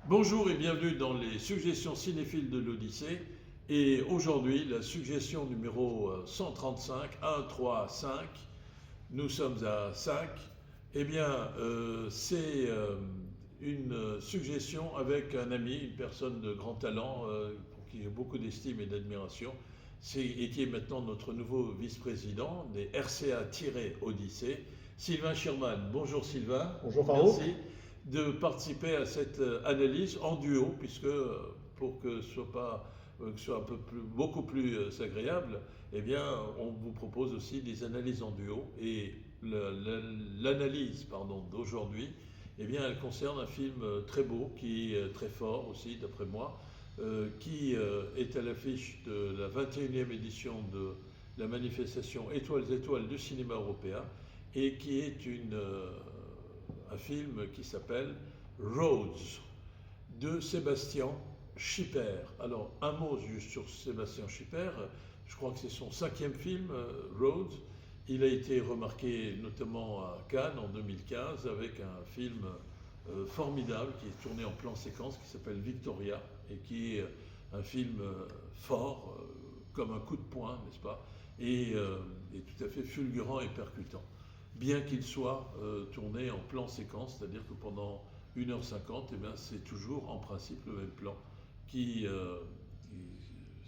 Bonjour et bienvenue dans les suggestions cinéphiles de l'Odyssée. Et aujourd'hui, la suggestion numéro 135, 1, 3, 5. Nous sommes à 5. Eh bien, c'est une suggestion avec un ami, une personne de grand talent, pour qui j'ai beaucoup d'estime et d'admiration, et qui est maintenant notre nouveau vice-président des RCA-Odyssée, Sylvain Schirman. Bonjour Sylvain. Bonjour Farouk. Merci de participer à cette analyse en duo, puisque pour que ce soit beaucoup plus agréable, eh bien, on vous propose aussi des analyses en duo. Et l'analyse d'aujourd'hui, eh bien, elle concerne un film très beau, qui est très fort aussi, d'après moi, qui est à l'affiche de la 21e édition de la manifestation Étoiles Étoiles du cinéma européen, et qui est un film qui s'appelle Rhodes de Sébastien Schipper. Alors, un mot juste sur Sébastien Schipper. Je crois que c'est son 5e film, Rhodes. Il a été remarqué notamment à Cannes en 2015 avec un film formidable qui est tourné en plan séquence qui s'appelle Victoria et qui est un film fort, comme un coup de poing, n'est-ce pas, et tout à fait fulgurant et percutant. Bien qu'il soit tourné en plan séquence, c'est-à-dire que pendant 1h50, eh bien, c'est toujours en principe le même plan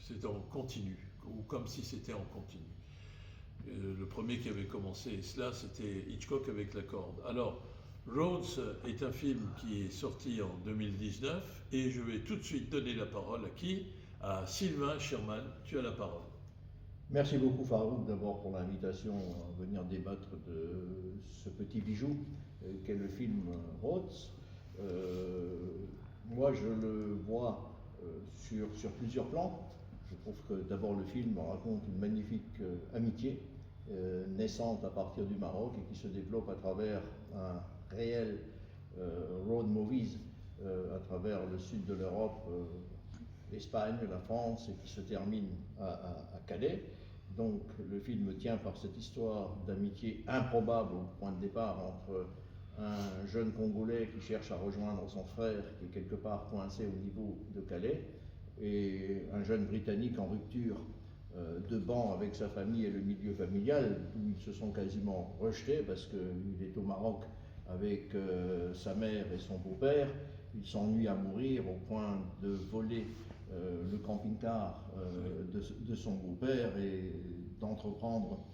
c'est en continu, ou comme si c'était en continu. Le premier qui avait commencé cela, c'était Hitchcock avec la corde. Alors, Rhodes est un film qui est sorti en 2019 et je vais tout de suite donner la parole à qui? À Sylvain Schirman. Tu as la parole. Merci beaucoup Farouk d'abord pour l'invitation à venir débattre de ce petit bijou qu'est le film Rhodes. Moi je le vois sur plusieurs plans. Je trouve que d'abord le film raconte une magnifique amitié naissante à partir du Maroc et qui se développe à travers un réel road movies à travers le sud de l'Europe, l'Espagne, la France, et qui se termine à Calais. Donc le film tient par cette histoire d'amitié improbable au point de départ entre un jeune Congolais qui cherche à rejoindre son frère qui est quelque part coincé au niveau de Calais et un jeune Britannique en rupture de banc avec sa famille et le milieu familial où ils se sont quasiment rejetés parce qu'il est au Maroc avec sa mère et son beau-père. Il s'ennuie à mourir au point de voler le camping-car de son beau-père et d'entreprendre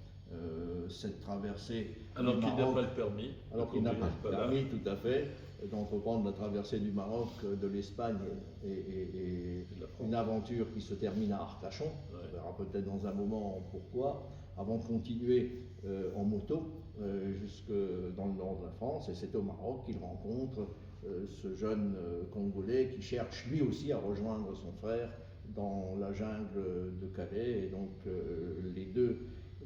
cette traversée alors qu'il n'a pas le permis. Alors qu'il n'a pas le permis, tout à fait, d'entreprendre la traversée du Maroc, de l'Espagne et une aventure qui se termine à Arcachon. Ouais. On verra peut-être dans un moment pourquoi, avant de continuer en moto jusque dans le nord de la France. Et c'est au Maroc qu'il rencontre ce jeune Congolais qui cherche lui aussi à rejoindre son frère dans la jungle de Calais. Et donc les deux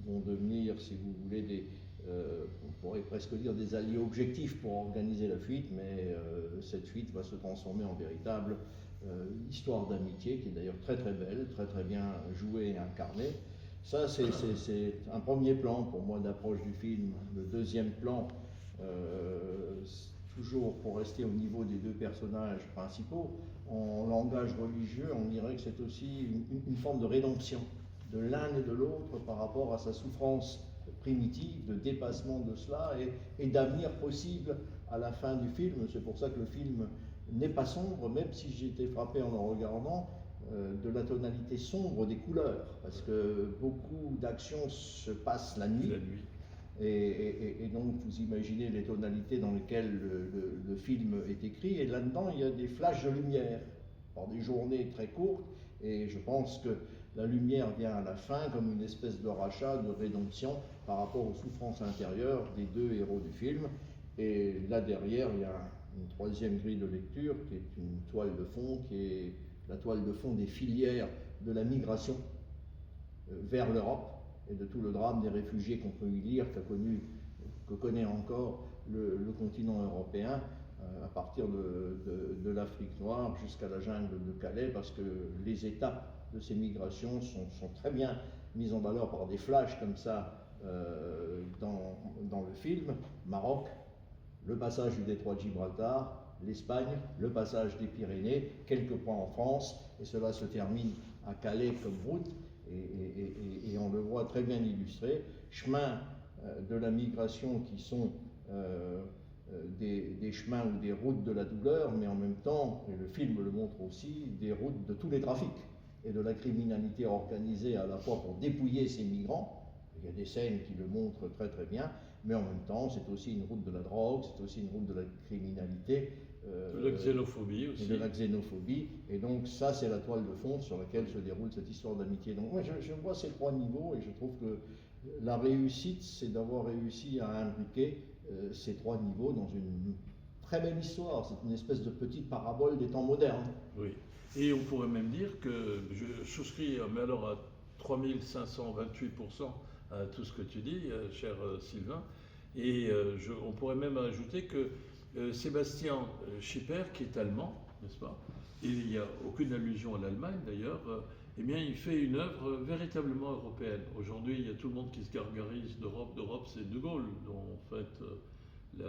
vont devenir, si vous voulez, on pourrait presque dire des alliés objectifs pour organiser la fuite, mais cette fuite va se transformer en véritable histoire d'amitié qui est d'ailleurs très très belle, très très bien jouée et incarnée. Ça c'est un premier plan pour moi d'approche du film. Le deuxième plan, toujours pour rester au niveau des deux personnages principaux, en langage religieux, on dirait que c'est aussi une forme de rédemption de l'un et de l'autre par rapport à sa souffrance primitive, de dépassement de cela et d'avenir possible à la fin du film. C'est pour ça que le film n'est pas sombre, même si j'ai été frappé en le regardant de la tonalité sombre des couleurs, parce que beaucoup d'actions se passent la nuit. Et donc vous imaginez les tonalités dans lesquelles le film est écrit, et là-dedans il y a des flashs de lumière, par des journées très courtes, et je pense que la lumière vient à la fin comme une espèce de rachat, de rédemption par rapport aux souffrances intérieures des deux héros du film. Et là derrière, il y a une troisième grille de lecture qui est une toile de fond, qui est la toile de fond des filières de la migration vers l'Europe et de tout le drame des réfugiés qu'on peut y lire, que connaît encore le continent européen, à partir de l'Afrique noire jusqu'à la jungle de Calais, parce que les étapes de ces migrations sont très bien mises en valeur par des flashs comme ça dans le film. Maroc, le passage du détroit de Gibraltar, l'Espagne, le passage des Pyrénées, quelques points en France, et cela se termine à Calais comme route, et on le voit très bien illustré. Chemin de la migration qui sont des chemins ou des routes de la douleur, mais en même temps, et le film le montre aussi, des routes de tous les trafics et de la criminalité organisée, à la fois pour dépouiller ces migrants. Il y a des scènes qui le montrent très très bien, mais en même temps, c'est aussi une route de la drogue, c'est aussi une route de la criminalité. De la xénophobie aussi. Et de la xénophobie. Et donc ça, c'est la toile de fond sur laquelle se déroule cette histoire d'amitié. Donc moi, je vois ces trois niveaux et je trouve que la réussite, c'est d'avoir réussi à imbriquer ces trois niveaux dans une très belle histoire. C'est une espèce de petite parabole des temps modernes. Oui. Et on pourrait même dire que je souscris, mais alors à 3528% à tout ce que tu dis, cher Sylvain. Et on pourrait même ajouter que Sébastien Schipper, qui est allemand, n'est-ce pas? Il n'y a aucune allusion à l'Allemagne d'ailleurs. Eh bien, il fait une œuvre véritablement européenne. Aujourd'hui, il y a tout le monde qui se gargarise d'Europe. D'Europe, c'est De Gaulle, dont on fête le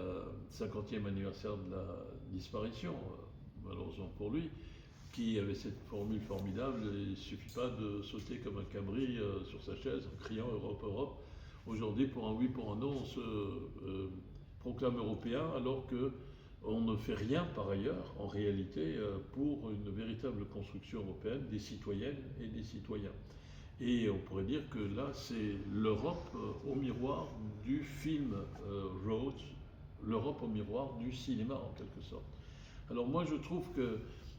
50e anniversaire de la disparition, malheureusement pour lui, qui avait cette formule formidable. Il ne suffit pas de sauter comme un cabri sur sa chaise en criant Europe, Europe. Aujourd'hui, pour un oui, pour un non, on se proclame européen alors qu'on ne fait rien par ailleurs, en réalité, pour une véritable construction européenne des citoyennes et des citoyens. Et on pourrait dire que là, c'est l'Europe au miroir du film Road, l'Europe au miroir du cinéma en quelque sorte. Alors moi, je trouve que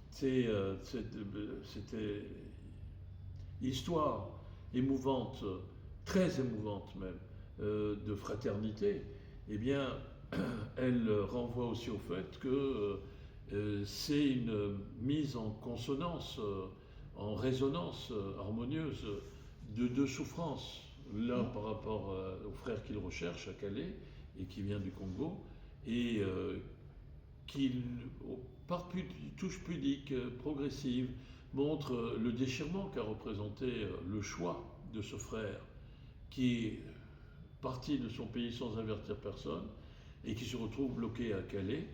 cette histoire émouvante, très émouvante même, de fraternité, eh bien, elle renvoie aussi au fait que c'est une mise en consonance, en résonance harmonieuse de deux souffrances. L'un par rapport au frère qu'il recherche à Calais et qui vient du Congo, et qui, par touche pudique, progressive, montre le déchirement qu'a représenté le choix de ce frère qui est parti de son pays sans avertir personne et qui se retrouve bloqué à Calais,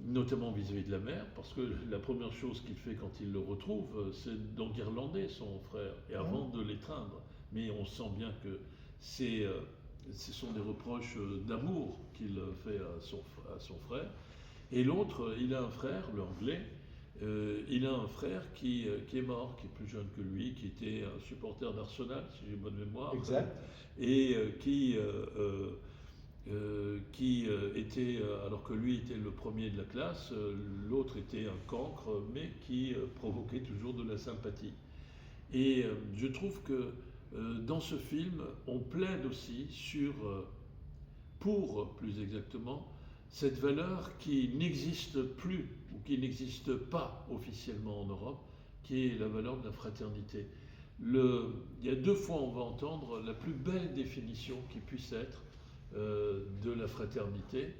notamment vis-à-vis de la mer, parce que la première chose qu'il fait quand il le retrouve, c'est d'enguirlander son frère, et avant de l'étreindre. Mais on sent bien que ce sont des reproches d'amour qu'il fait à son frère. Et l'autre, il a un frère, l'anglais, il a un frère qui est mort, qui est plus jeune que lui, qui était un supporter d'Arsenal, si j'ai bonne mémoire. Exact. Et qui était, alors que lui était le premier de la classe, l'autre était un cancre, mais qui provoquait toujours de la sympathie. Et je trouve que dans ce film, on plaide aussi pour plus exactement, cette valeur qui n'existe plus ou qui n'existe pas officiellement en Europe, qui est la valeur de la fraternité. Il y a deux fois on va entendre la plus belle définition qui puisse être de la fraternité.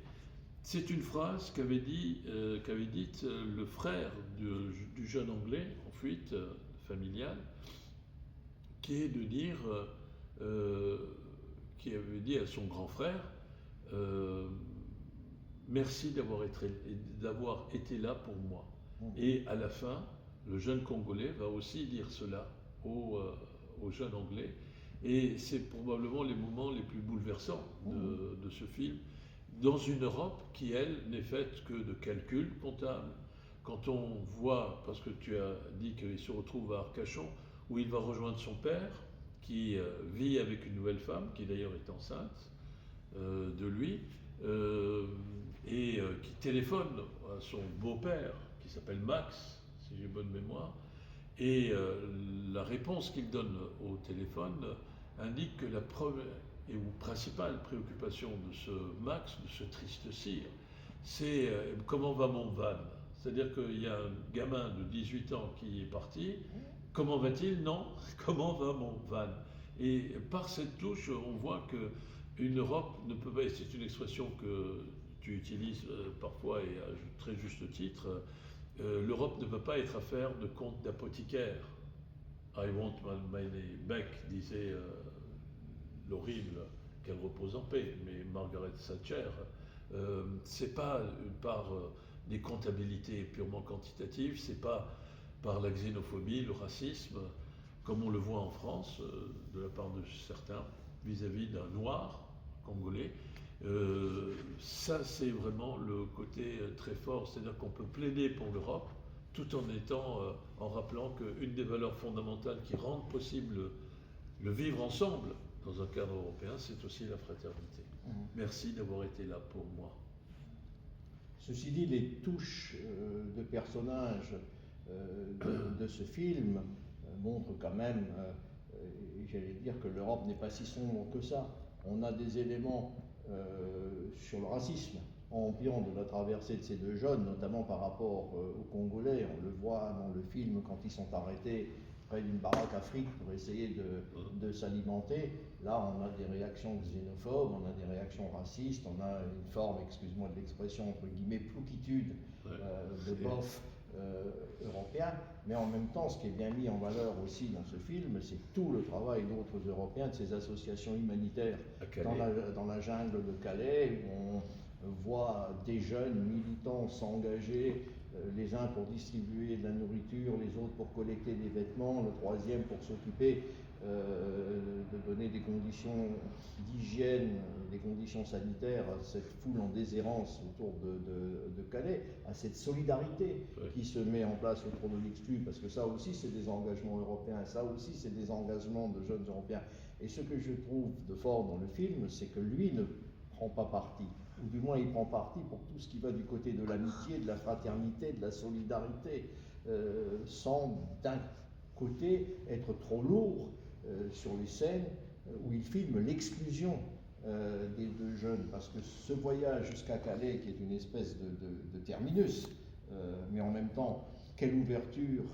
C'est une phrase qu'avait dite le frère du jeune Anglais en fuite familiale, qui est de dire, qui avait dit à son grand frère, merci d'avoir été là pour moi. Et à la fin, le jeune Congolais va aussi dire cela au jeune Anglais. Et c'est probablement les moments les plus bouleversants de ce film, dans une Europe qui, elle, n'est faite que de calculs comptables. Quand on voit, parce que tu as dit qu'il se retrouve à Arcachon, où il va rejoindre son père, qui vit avec une nouvelle femme, qui d'ailleurs est enceinte de lui, et qui téléphone à son beau-père, qui s'appelle Max, si j'ai bonne mémoire, et la réponse qu'il donne au téléphone indique que la première et principale préoccupation de ce Max, de ce triste sire, c'est comment va mon van. C'est-à-dire qu'il y a un gamin de 18 ans qui est parti, comment va-t-il? Non, comment va mon van? Et par cette touche, on voit que une Europe ne peut pas, et c'est une expression que tu utilises parfois et à très juste titre, l'Europe ne peut pas être affaire de compte d'apothicaire. I want my money back, disait l'horrible, qu'elle repose en paix, mais Margaret Thatcher. C'est pas par des comptabilités purement quantitatives, c'est pas par la xénophobie, le racisme, comme on le voit en France, de la part de certains, vis-à-vis d'un noir congolais. Ça, c'est vraiment le côté très fort, c'est-à-dire qu'on peut plaider pour l'Europe, tout en rappelant qu'une des valeurs fondamentales qui rendent possible le vivre ensemble dans un cadre européen, c'est aussi la fraternité. Merci d'avoir été là pour moi. Ceci dit, les touches de personnages de ce film montrent quand même, j'allais dire que l'Europe n'est pas si sombre que ça. On a des éléments sur le racisme ambiant de la traversée de ces deux jeunes, notamment par rapport aux Congolais. On le voit dans le film quand ils sont arrêtés près d'une baraque afrique pour essayer de s'alimenter. Là, on a des réactions xénophobes, on a des réactions racistes, on a une forme, excuse-moi de l'expression, entre guillemets, plouquitude de bof européen. Mais en même temps, ce qui est bien mis en valeur aussi dans ce film, c'est tout le travail d'autres Européens, de ces associations humanitaires dans la jungle de Calais, où on voit des jeunes militants s'engager, les uns pour distribuer de la nourriture, les autres pour collecter des vêtements, le troisième pour s'occuper de donner des conditions d'hygiène, des conditions sanitaires à cette foule en déshérence autour de Calais, à cette solidarité qui se met en place autour de l'exclu, parce que ça aussi c'est des engagements européens, ça aussi c'est des engagements de jeunes Européens. Et ce que je trouve de fort dans le film, c'est que lui ne prend pas parti, ou du moins il prend parti pour tout ce qui va du côté de l'amitié, de la fraternité, de la solidarité, sans d'un côté être trop lourd sur les scènes où il filme l'exclusion des deux jeunes, parce que ce voyage jusqu'à Calais, qui est une espèce de terminus, mais en même temps, quelle ouverture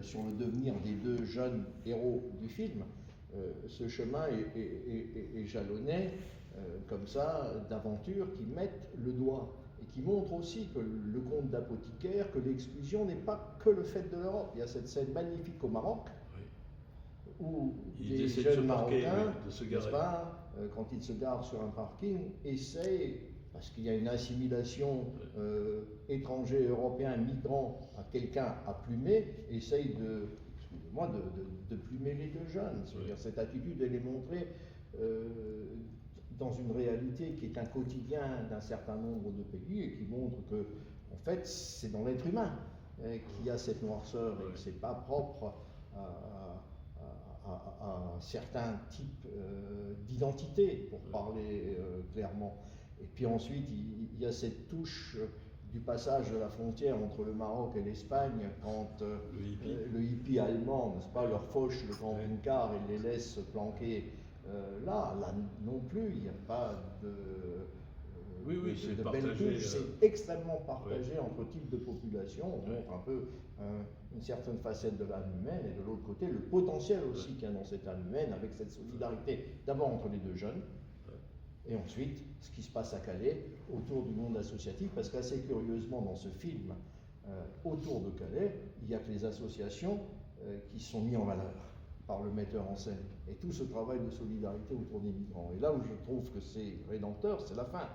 sur le devenir des deux jeunes héros du film, ce chemin est jalonné comme ça d'aventures qui mettent le doigt et qui montrent aussi que le conte d'apothicaire, que l'exclusion n'est pas que le fait de l'Europe. Il y a cette scène magnifique au Maroc où des jeunes Marocains, n'est-ce pas, quand ils se garent sur un parking, essayent, parce qu'il y a une assimilation étranger, européen, migrant à quelqu'un à plumer, essayent de plumer les deux jeunes. C'est-à-dire cette attitude, elle est montrée dans une réalité qui est un quotidien d'un certain nombre de pays et qui montre que, en fait, c'est dans l'être humain qu'il y a cette noirceur et que ce n'est pas propre à certains types d'identité, pour parler clairement. Et puis ensuite, il y a cette touche du passage de la frontière entre le Maroc et l'Espagne, quand le hippie allemand, n'est-ce pas, leur fauche le camping-car et les laisse planquer là non plus, il n'y a pas de belle touche, c'est extrêmement partagé entre types de populations. On montre un peu une certaine facette de l'âme humaine, et de l'autre côté, le potentiel aussi qu'il y a dans cette âme humaine, avec cette solidarité, d'abord entre les deux jeunes, et ensuite ce qui se passe à Calais, autour du monde associatif, parce qu'assez curieusement dans ce film, autour de Calais, il n'y a que les associations qui sont mises en valeur par le metteur en scène, et tout ce travail de solidarité autour des migrants. Et là où je trouve que c'est rédempteur, c'est la fin.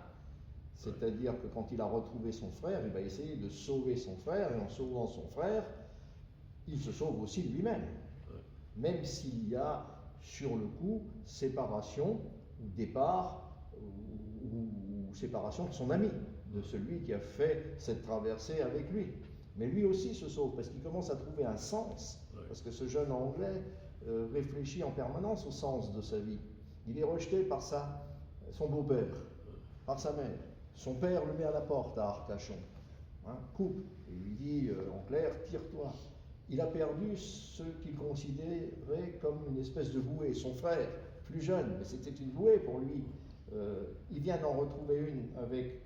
C'est-à-dire que quand il a retrouvé son frère, il va essayer de sauver son frère, et en sauvant son frère, il se sauve aussi lui-même. Même s'il y a, sur le coup, séparation, ou départ, ou séparation de son ami, de celui qui a fait cette traversée avec lui. Mais lui aussi se sauve, parce qu'il commence à trouver un sens, parce que ce jeune Anglais réfléchit en permanence au sens de sa vie. Il est rejeté par son beau-père, par sa mère. Son père le met à la porte à Arcachon, coupe, et lui dit en clair, tire-toi. Il a perdu ce qu'il considérait comme une espèce de bouée, son frère, plus jeune, mais c'était une bouée pour lui. Il vient d'en retrouver une avec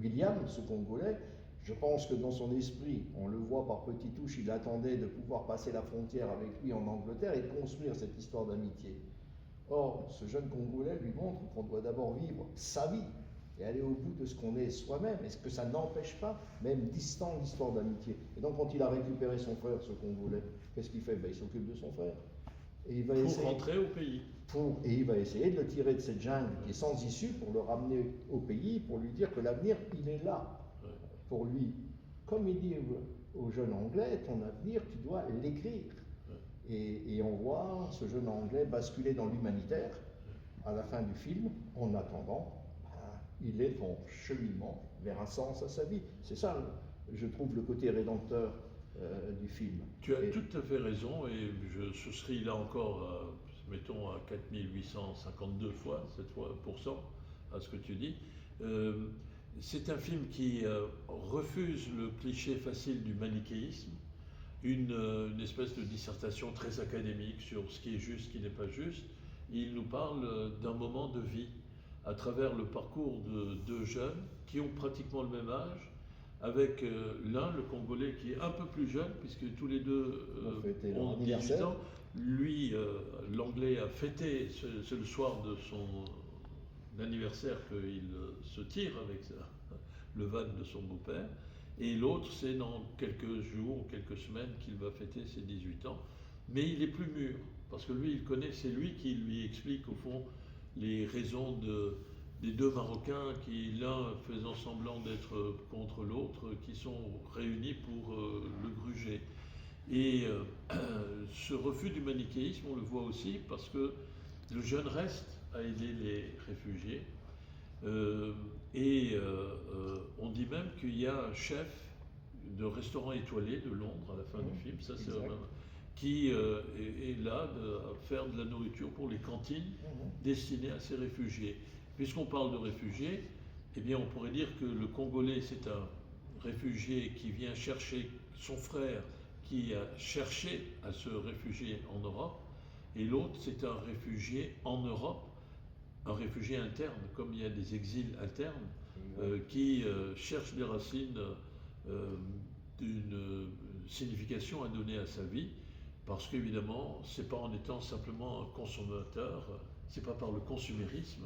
William, ce Congolais. Je pense que dans son esprit, on le voit par petites touches, il attendait de pouvoir passer la frontière avec lui en Angleterre et de construire cette histoire d'amitié. Or, ce jeune Congolais lui montre qu'on doit d'abord vivre sa vie et aller au bout de ce qu'on est soi-même. Est-ce que ça n'empêche pas, même distant, l'histoire d'amitié? Et donc, quand il a récupéré son frère, ce Congolais, qu'est-ce qu'il fait? Il s'occupe de son frère. Et il va pour rentrer au pays. Et il va essayer de le tirer de cette jungle qui est sans issue pour le ramener au pays, pour lui dire que l'avenir, il est là. Ouais. Pour lui, comme il dit au jeune Anglais, ton avenir, tu dois l'écrire. Ouais. Et on voit ce jeune Anglais basculer dans l'humanitaire à la fin du film. En attendant, il est en cheminement vers un sens à sa vie. C'est ça, je trouve, le côté rédempteur du film. Tu as tout à fait raison, et je souscris là encore, mettons, à 4852 fois, cette fois, à ce que tu dis. C'est un film qui refuse le cliché facile du manichéisme, une espèce de dissertation très académique sur ce qui est juste, ce qui n'est pas juste. Il nous parle d'un moment de vie à travers le parcours de deux jeunes qui ont pratiquement le même âge, avec l'un, le Congolais, qui est un peu plus jeune, puisque tous les deux ont 18 ans. Lui, l'Anglais, a fêté, c'est le soir de son anniversaire qu'il se tire avec le van de son beau-père. Et l'autre, c'est dans quelques jours, quelques semaines qu'il va fêter ses 18 ans. Mais il est plus mûr, parce que lui, il connaît, c'est lui qui lui explique, au fond, les raisons des deux Marocains qui, l'un faisant semblant d'être contre l'autre, qui sont réunis pour le gruger. Et ce refus du manichéisme, on le voit aussi parce que le jeune reste à aider les réfugiés. On dit même qu'il y a un chef de restaurant étoilé de Londres à la fin du film, ça c'est qui est là à faire de la nourriture pour les cantines destinées à ces réfugiés. Puisqu'on parle de réfugiés, eh bien on pourrait dire que le Congolais c'est un réfugié qui vient chercher son frère qui a cherché à se réfugier en Europe, et l'autre c'est un réfugié en Europe, un réfugié interne, comme il y a des exils internes qui cherchent des racines d'une signification à donner à sa vie, parce qu'évidemment, c'est pas en étant simplement un consommateur, c'est pas par le consumérisme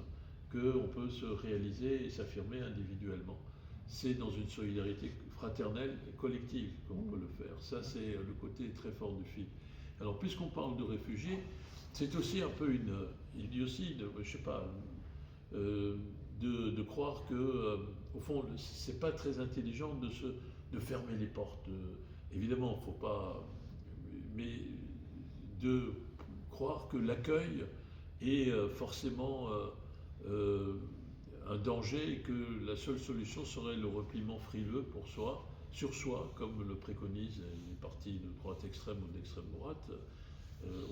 qu'on peut se réaliser et s'affirmer individuellement. C'est dans une solidarité fraternelle et collective qu'on peut le faire. Ça, c'est le côté très fort du film. Alors, puisqu'on parle de réfugiés, c'est aussi un peu il dit aussi, je sais pas, de croire que, au fond, c'est pas très intelligent de fermer les portes. Évidemment, il ne faut pas, mais de croire que l'accueil est forcément un danger et que la seule solution serait le repliement frileux sur soi, comme le préconisent les partis de droite extrême ou d'extrême droite,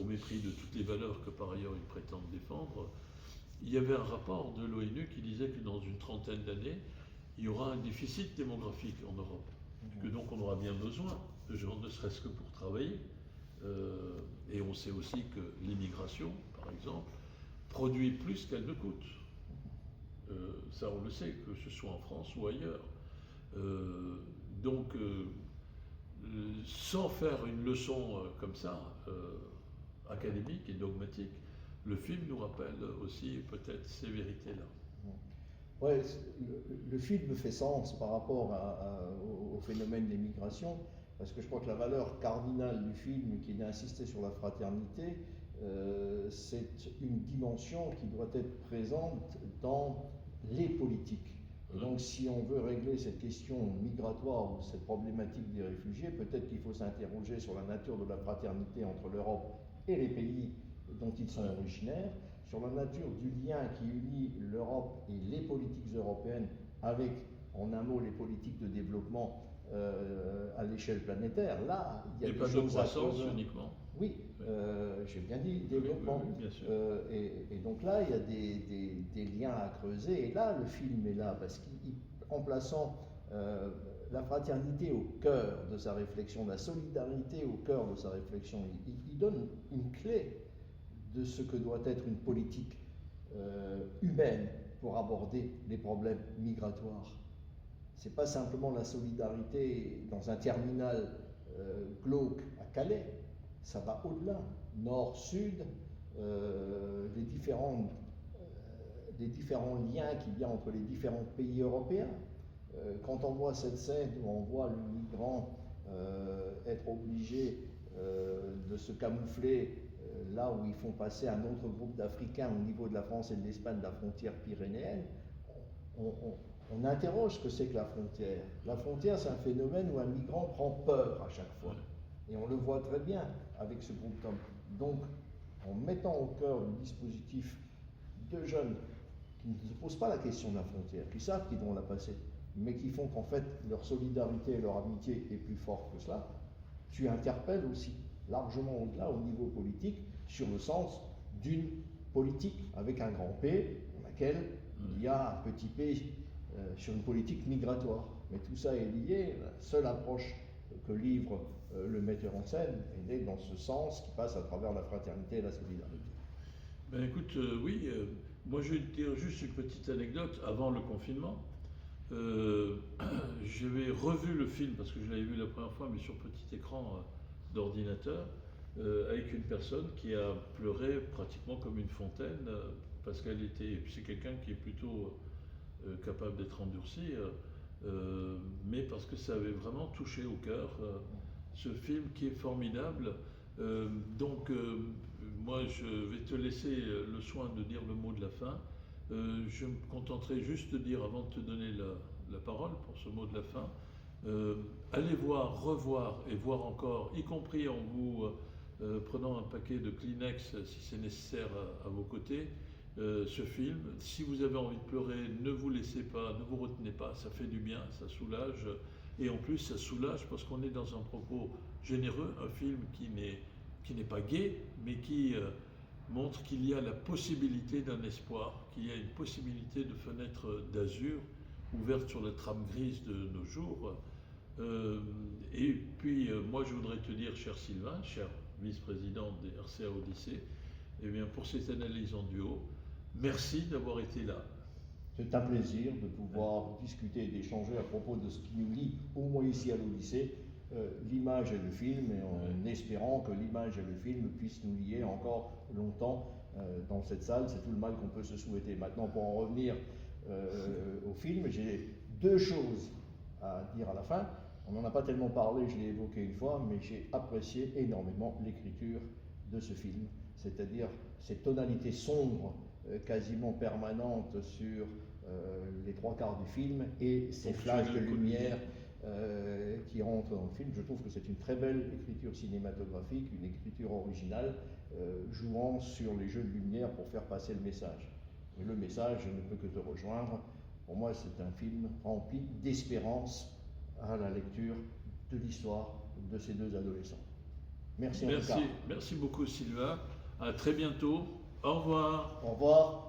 au mépris de toutes les valeurs que par ailleurs ils prétendent défendre. Il y avait un rapport de l'ONU qui disait que dans une trentaine d'années, il y aura un déficit démographique en Europe, que donc on aura bien besoin de gens, ne serait-ce que pour travailler. Et on sait aussi que l'immigration, par exemple, produit plus qu'elle ne coûte. Ça, on le sait, que ce soit en France ou ailleurs. Donc, sans faire une leçon comme ça, académique et dogmatique, le film nous rappelle aussi peut-être ces vérités-là. Ouais, le film fait sens par rapport au phénomène des migrations, parce que je crois que la valeur cardinale du film, qui est d'insister sur la fraternité, c'est une dimension qui doit être présente dans les politiques. Et donc, si on veut régler cette question migratoire ou cette problématique des réfugiés, peut-être qu'il faut s'interroger sur la nature de la fraternité entre l'Europe et les pays dont ils sont originaires, sur la nature du lien qui unit l'Europe et les politiques européennes avec, en un mot, les politiques de développement à l'échelle planétaire. Là, il y a des choses de croissance uniquement. Oui, j'ai bien dit développement. Oui, bien sûr. Et donc là, il y a des liens à creuser. Et là, le film est là, parce qu'en plaçant la fraternité au cœur de sa réflexion, la solidarité au cœur de sa réflexion, il donne une clé de ce que doit être une politique humaine pour aborder les problèmes migratoires. C'est pas simplement la solidarité dans un terminal glauque à Calais, ça va au-delà, nord, sud, les différents liens qu'il y a entre les différents pays européens. Quand on voit cette scène où on voit le migrant être obligé de se camoufler là où ils font passer un autre groupe d'Africains au niveau de la France et de l'Espagne, de la frontière pyrénéenne, on interroge ce que c'est que la frontière. La frontière, c'est un phénomène où un migrant prend peur à chaque fois. Et on le voit très bien avec ce groupe d'hommes. Donc, en mettant au cœur du dispositif de jeunes qui ne se posent pas la question de la frontière, qui savent qu'ils vont la passer, mais qui font qu'en fait leur solidarité et leur amitié est plus forte que cela, tu interpelles aussi largement au-delà, au niveau politique, sur le sens d'une politique avec un grand P, dans laquelle il y a un petit P sur une politique migratoire. Mais tout ça est lié. La seule approche que livre le metteur en scène est dans ce sens qui passe à travers la fraternité et la solidarité. Ben écoute, oui, moi je vais te dire juste une petite anecdote avant le confinement. J'avais revu le film parce que je l'avais vu la première fois, mais sur petit écran d'ordinateur, avec une personne qui a pleuré pratiquement comme une fontaine parce qu'elle était. C'est quelqu'un qui est plutôt capable d'être endurci, mais parce que ça avait vraiment touché au cœur ce film qui est formidable. Donc, moi, je vais te laisser le soin de dire le mot de la fin. Je me contenterai juste de dire, avant de te donner la parole pour ce mot de la fin, allez voir, revoir et voir encore, y compris en vous prenant un paquet de Kleenex si c'est nécessaire à vos côtés, ce film. Si vous avez envie de pleurer, ne vous laissez pas, ne vous retenez pas, ça fait du bien, ça soulage. Et en plus, ça soulage parce qu'on est dans un propos généreux, un film qui n'est pas gai, mais qui montre qu'il y a la possibilité d'un espoir, qu'il y a une possibilité de fenêtre d'azur ouverte sur la trame grise de nos jours. Et puis, moi, je voudrais te dire, cher Sylvain, cher vice-président des RCA Odyssée, eh bien, pour cette analyse en duo, merci d'avoir été là. C'est un plaisir de pouvoir discuter et d'échanger à propos de ce qui nous lie, au moins ici à l'Odyssée, l'image et le film, et en espérant que l'image et le film puissent nous lier encore longtemps dans cette salle. C'est tout le mal qu'on peut se souhaiter. Maintenant, pour en revenir au film, j'ai deux choses à dire à la fin. On n'en a pas tellement parlé, je l'ai évoqué une fois, mais j'ai apprécié énormément l'écriture de ce film, c'est-à-dire cette tonalité sombre quasiment permanente sur les trois quarts du film et ces flashs de lumière qui rentrent dans le film. Je trouve que c'est une très belle écriture cinématographique, une écriture originale, jouant sur les jeux de lumière pour faire passer le message. Et le message, je ne peux que te rejoindre. Pour moi, c'est un film rempli d'espérance à la lecture de l'histoire de ces deux adolescents. Merci en tout cas. Merci beaucoup Sylvain. À très bientôt. Au revoir. Au revoir.